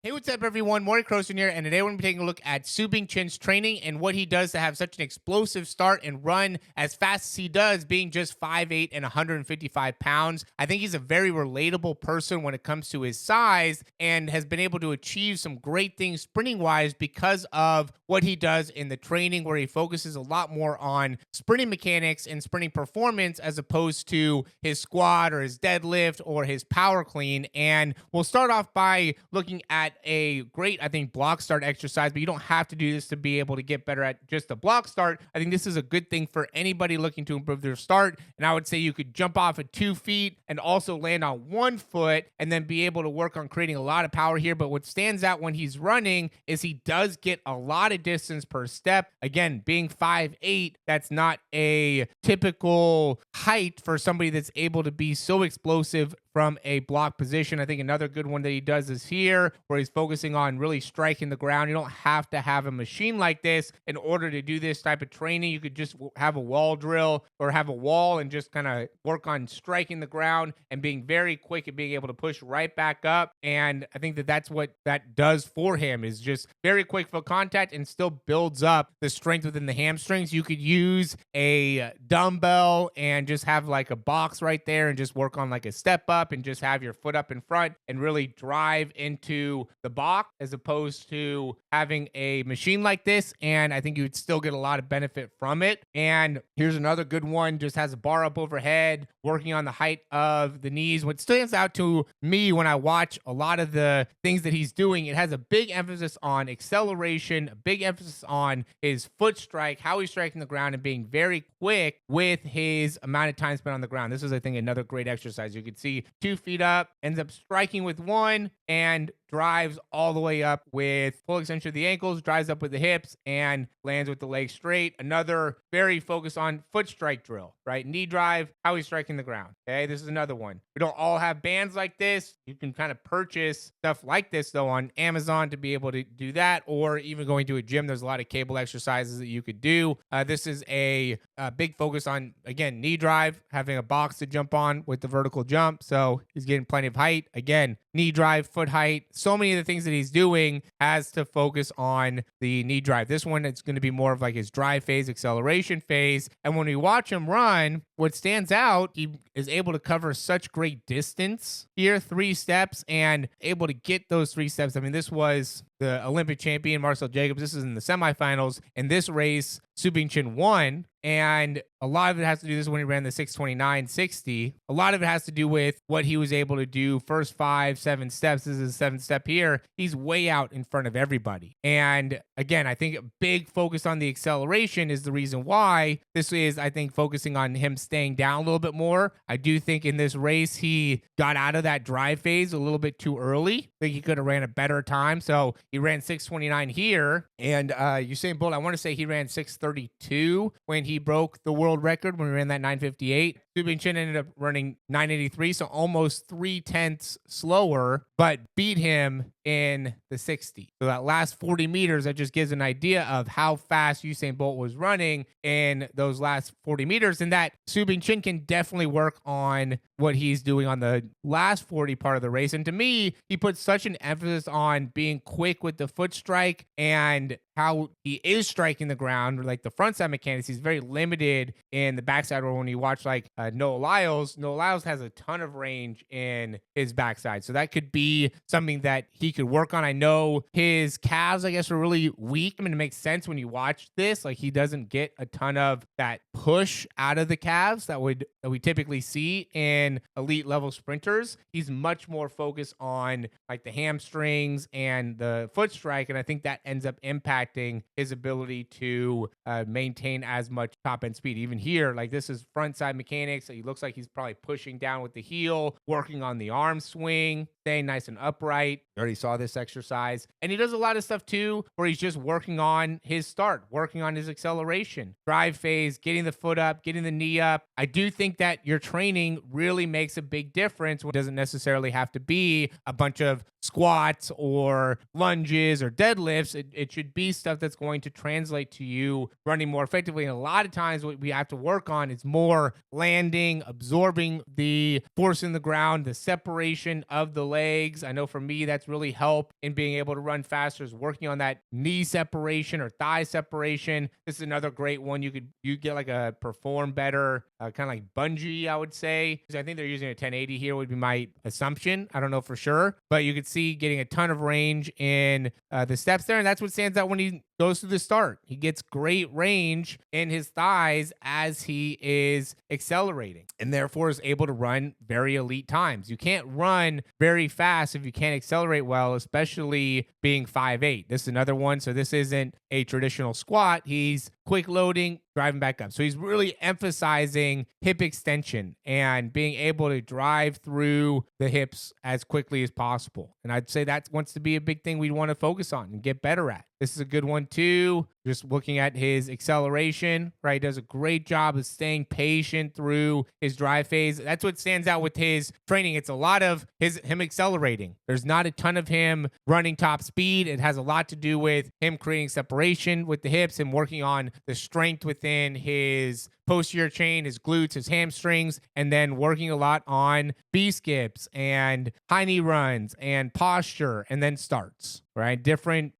Hey, what's up, everyone? Morey here, and today we're going to be taking a look at Su Bingtian's training and what he does to have such an explosive start and run as fast as he does, being just 5'8" and 155 pounds. I think he's a very relatable person when it comes to his size and has been able to achieve some great things sprinting-wise because of what he does in the training, where he focuses a lot more on sprinting mechanics and sprinting performance as opposed to his squat or his deadlift or his power clean. And we'll start off by looking at a great, I think, block start exercise, but you don't have to do this to be able to get better at just a block start. I think this is a good thing for anybody looking to improve their start. And I would say you could jump off at 2 feet and also land on 1 foot and then be able to work on creating a lot of power here. But what stands out when he's running is he does get a lot of distance per step. Again, being 5'8", that's not a typical height for somebody that's able to be so explosive from a block position. I think another good one that he does is here, where he's focusing on really striking the ground. You don't have to have a machine like this in order to do this type of training. You could just have a wall drill or have a wall and just kind of work on striking the ground and being very quick and being able to push right back up. And I think that that's what that does for him, is just very quick foot contact and still builds up the strength within the hamstrings. You could use a dumbbell and just have like a box right there and just work on like a step up and just have your foot up in front and really drive into the box as opposed to having a machine like this. And I think you would still get a lot of benefit from it. And here's another good one, just has a bar up overhead, working on the height of the knees. What stands out to me when I watch a lot of the things that he's doing, it has a big emphasis on acceleration, a big emphasis on his foot strike, how he's striking the ground, and being very quick with his amount of time spent on the ground. This is, I think, another great exercise. You could see 2 feet up, ends up striking with 1, and drives all the way up with full extension of the ankles, drives up with the hips, and lands with the legs straight. Another very focused on foot strike drill, right? Knee drive, how he's striking the ground. Okay, this is another one. We don't all have bands like this. You can kind of purchase stuff like this, though, on Amazon to be able to do that, or even going to a gym. There's a lot of cable exercises that you could do. This is a big focus on, again, knee drive, having a box to jump on with the vertical jump. So he's getting plenty of height. Again, knee drive, foot height. So many of the things that he's doing has to focus on the knee drive. This one, it's going to be more of like his drive phase, acceleration phase. And when we watch him run, what stands out, he is able to cover such great distance here, 3 steps, and able to get those 3 steps. I mean, this was the Olympic champion, Marcel Jacobs. This is in the semifinals. In this race, Su Bingtian won. And a lot of it has to do, this when he ran the 6:29.60. A lot of it has to do with what he was able to do first 5, 7 steps. This is a 7th step here. He's way out in front of everybody. And again, I think a big focus on the acceleration is the reason why this is, I think, focusing on him staying down a little bit more. I do think in this race, he got out of that drive phase a little bit too early. I think he could have ran a better time. So he ran 6:29 here. And Usain Bolt, I want to say he ran 6:32 when he broke the world record when we ran that 9:58. Su Bingtian ended up running 9:83, so almost 3/10 slower, but beat him in the 60. So that last 40 meters, that just gives an idea of how fast Usain Bolt was running in those last 40 meters, and that Su Bingtian can definitely work on what he's doing on the last 40 part of the race. And to me, he puts such an emphasis on being quick with the foot strike and how he is striking the ground, like the front side mechanics. He's very limited in the backside, or when you watch like Noah Lyles has a ton of range in his backside. So that could be something that he could work on. I know his calves, I guess, are really weak. I mean, it makes sense when you watch this. Like, he doesn't get a ton of that push out of the calves that we typically see in elite level sprinters. He's much more focused on like the hamstrings and the foot strike, and I think that ends up impacting his ability to maintain as much top end speed. Even here, like, this is front side mechanics. He looks like he's probably pushing down with the heel, working on the arm swing, staying nice and upright. You already saw this exercise. And he does a lot of stuff too, where he's just working on his start, working on his acceleration, drive phase, getting the foot up, getting the knee up. I do think that your training really makes a big difference. It doesn't necessarily have to be a bunch of squats or lunges or deadlifts. It should be stuff that's going to translate to you running more effectively. And a lot of times what we have to work on is more landing, absorbing the force in the ground, the separation of the leg legs. I know for me, that's really helped in being able to run faster, is working on that knee separation or thigh separation. This is another great one. You get like a perform better, kind of like bungee, I would say. I think they're using a 1080 here would be my assumption. I don't know for sure, but you could see getting a ton of range in the steps there. And that's what stands out when he goes through the start. He gets great range in his thighs as he is accelerating, and therefore is able to run very elite times. You can't run very fast if you can't accelerate well, especially being 5'8". This is another one. So this isn't a traditional squat. He's quick loading, driving back up. So he's really emphasizing hip extension and being able to drive through the hips as quickly as possible. And I'd say that wants to be a big thing we want to focus on and get better at. This is a good one too. Just looking at his acceleration, right? He does a great job of staying patient through his drive phase. That's what stands out with his training. It's a lot of him accelerating. There's not a ton of him running top speed. It has a lot to do with him creating separation with the hips and working on the strength within his posterior chain, his glutes, his hamstrings, and then working a lot on B skips and high knee runs and posture, and then starts, right? Different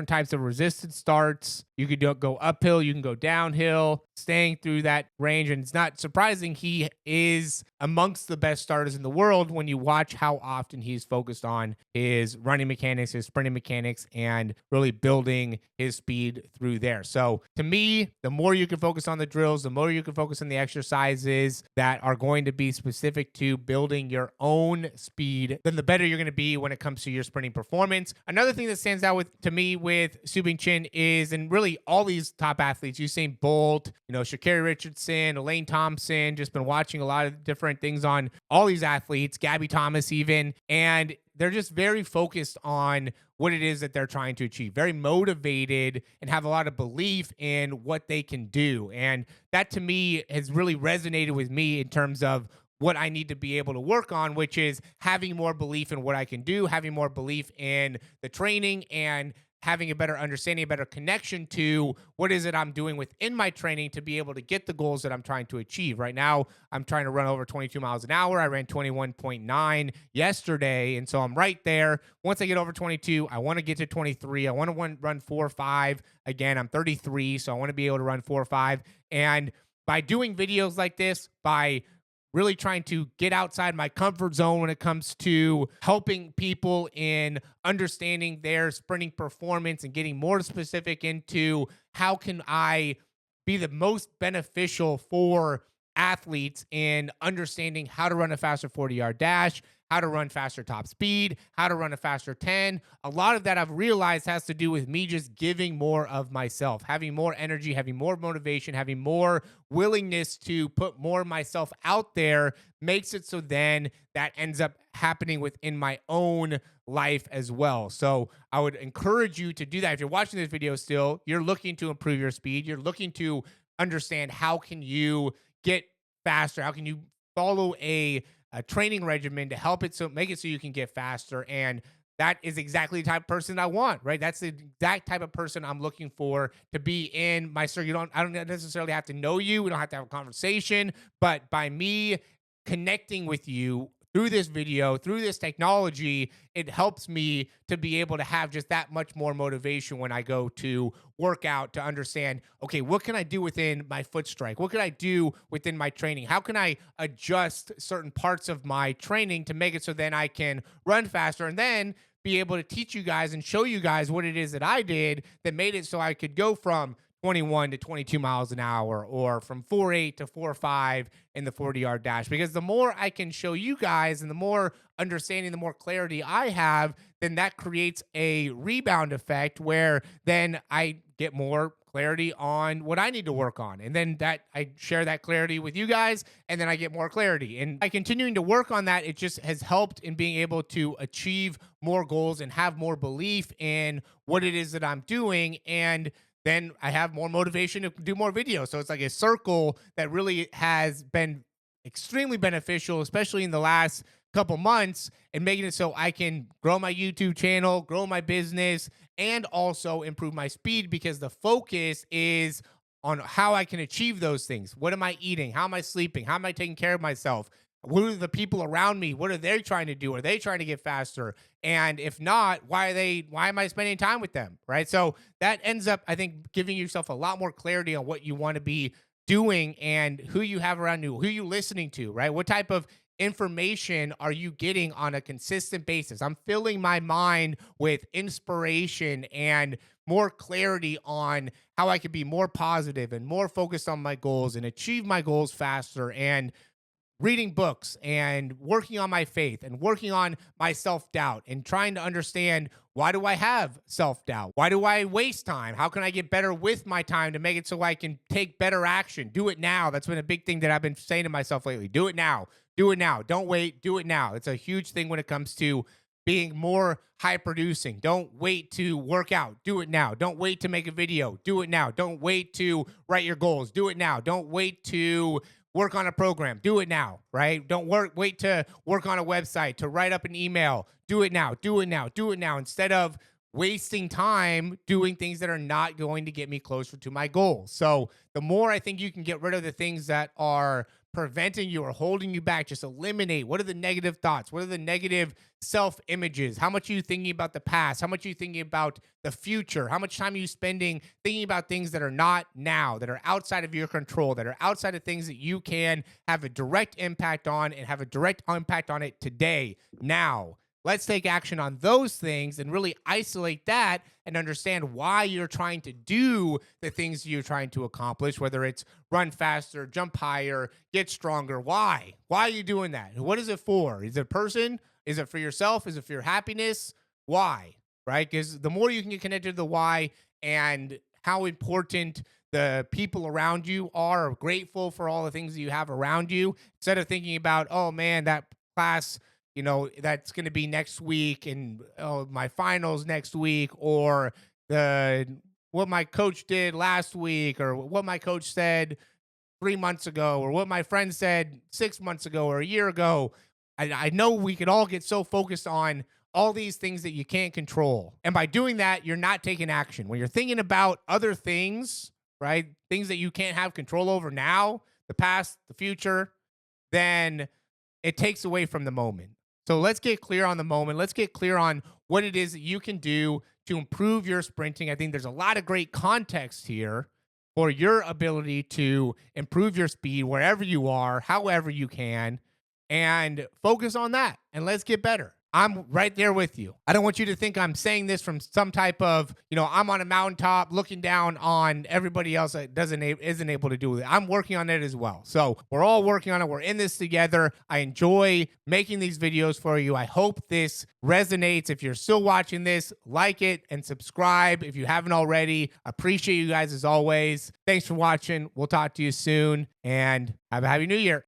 types of resisted starts. You could go uphill, you can go downhill, staying through that range. And it's not surprising he is amongst the best starters in the world when you watch how often he's focused on his running mechanics, his sprinting mechanics, and really building his speed through there. So to me, the more you can focus on the drills, the more you can focus on the exercises that are going to be specific to building your own speed, then the better you're going to be when it comes to your sprinting performance. Another thing that stands out to me with Su Bingtian is, and really all these top athletes, Usain Bolt, Sha'Carri Richardson, Elaine Thompson, just been watching a lot of different things on all these athletes, Gabby Thomas even, and they're just very focused on what it is that they're trying to achieve, very motivated and have a lot of belief in what they can do. And that to me has really resonated with me in terms of what I need to be able to work on, which is having more belief in what I can do, having more belief in the training, and having a better understanding, a better connection to what is it I'm doing within my training to be able to get the goals that I'm trying to achieve. Right now, I'm trying to run over 22 miles an hour. I ran 21.9 yesterday, and so I'm right there. Once I get over 22, I want to get to 23. I want to run 4.5. Again, I'm 33, so I want to be able to run 4.5. And by doing videos like this, by really trying to get outside my comfort zone when it comes to helping people in understanding their sprinting performance and getting more specific into how can I be the most beneficial for athletes in understanding how to run a faster 40-yard dash, how to run faster top speed, how to run a faster 10. A lot of that I've realized has to do with me just giving more of myself, having more energy, having more motivation, having more willingness to put more of myself out there, makes it so then that ends up happening within my own life as well. So I would encourage you to do that. If you're watching this video still, you're looking to improve your speed, you're looking to understand how can you get faster, how can you follow a training regimen to help make it so you can get faster. And that is exactly the type of person I want, right? That's the exact type of person I'm looking for to be in my circle. I don't necessarily have to know you. We don't have to have a conversation, but by me connecting with you through this video, through this technology, it helps me to be able to have just that much more motivation when I go to work out, to understand, okay, what can I do within my foot strike? What can I do within my training? How can I adjust certain parts of my training to make it so then I can run faster, and then be able to teach you guys and show you guys what it is that I did that made it so I could go from 21 to 22 miles an hour, or from 4.8 to 4.5 in the 40-yard dash. Because the more I can show you guys and the more understanding, the more clarity I have, then that creates a rebound effect where then I get more clarity on what I need to work on. And then that I share that clarity with you guys, and then I get more clarity. And by continuing to work on that, it just has helped in being able to achieve more goals and have more belief in what it is that I'm doing. And then I have more motivation to do more videos. So it's like a circle that really has been extremely beneficial, especially in the last couple months, and making it so I can grow my YouTube channel, grow my business, and also improve my speed, because the focus is on how I can achieve those things. What am I eating? How am I sleeping? How am I taking care of myself? What are the people around me? What are they trying to do? Are they trying to get faster? And if not, why am I spending time with them? Right. So that ends up, I think, giving yourself a lot more clarity on what you want to be doing and who you have around you, who you listening to, right? What type of information are you getting on a consistent basis? I'm filling my mind with inspiration and more clarity on how I could be more positive and more focused on my goals and achieve my goals faster, and reading books and working on my faith and working on my self-doubt and trying to understand, why do I have self-doubt? Why do I waste time? How can I get better with my time to make it so I can take better action? Do it now. That's been a big thing that I've been saying to myself lately. Do it now. Do it now. Don't wait. Do it now. It's a huge thing when it comes to being more high producing. Don't wait to work out. Do it now. Don't wait to make a video. Do it now. Don't wait to write your goals. Do it now. Don't wait to work on a program. Do it now, right? Don't wait to work on a website, to write up an email. Do it now. Do it now. Do it now, instead of wasting time doing things that are not going to get me closer to my goals. So the more I think you can get rid of the things that are preventing you or holding you back, just eliminate. What are the negative thoughts? What are the negative self images? How much are you thinking about the past? How much are you thinking about the future? How much time are you spending thinking about things that are not now, that are outside of your control, that are outside of things that you can have a direct impact on and have a direct impact on it today, now? Let's take action on those things and really isolate that and understand why you're trying to do the things you're trying to accomplish, whether it's run faster, jump higher, get stronger. Why? Why are you doing that? What is it for? Is it a person? Is it for yourself? Is it for your happiness? Why? Right? Because the more you can get connected to the why and how important the people around you are grateful for all the things that you have around you, instead of thinking about, oh man, that class, that's going to be next week, and oh, my finals next week, or the what my coach did last week, or what my coach said 3 months ago, or what my friend said 6 months ago or a year ago. I know we could all get so focused on all these things that you can't control. And by doing that, you're not taking action. When you're thinking about other things, right? Things that you can't have control over now, the past, the future, then it takes away from the moment. So let's get clear on the moment. Let's get clear on what it is that you can do to improve your sprinting. I think there's a lot of great context here for your ability to improve your speed wherever you are, however you can, and focus on that. And let's get better. I'm right there with you. I don't want you to think I'm saying this from some type of, I'm on a mountaintop looking down on everybody else that isn't able to do it. I'm working on it as well. So we're all working on it. We're in this together. I enjoy making these videos for you. I hope this resonates. If you're still watching this, like it and subscribe if you haven't already. Appreciate you guys as always. Thanks for watching. We'll talk to you soon, and have a happy new year.